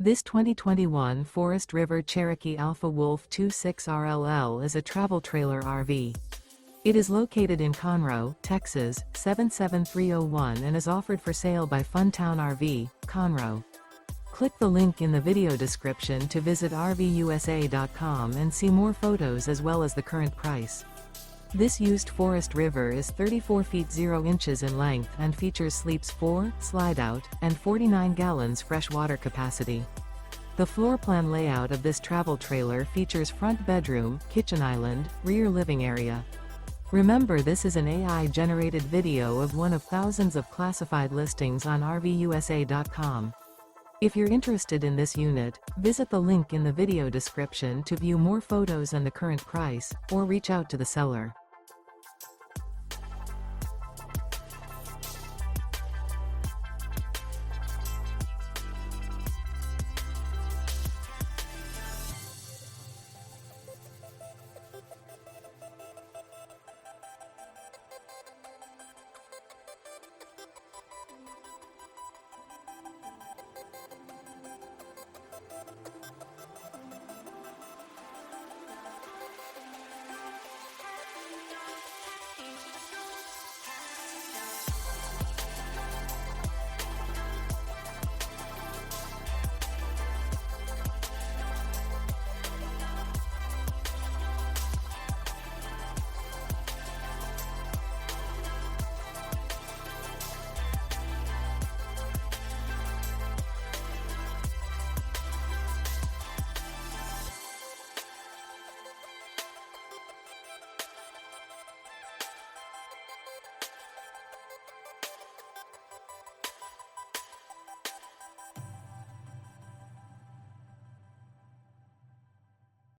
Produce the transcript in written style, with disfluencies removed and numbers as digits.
This 2021 Forest River Cherokee Alpha Wolf 26RLL is a travel trailer RV. It is located in Conroe, Texas, 77301 and is offered for sale by Funtown RV, Conroe. Click the link in the video description to visit RVUSA.com and see more photos as well as the current price. This used Forest River is 34 feet 0 inches in length and features sleeps 4, Slideout, and 49 gallons fresh water capacity. The floor plan layout of this travel trailer features front bedroom, kitchen island, rear living area. Remember, this is an AI-generated video of one of thousands of classified listings on RVUSA.com. If you're interested in this unit, visit the link in the video description to view more photos and the current price, or reach out to the seller.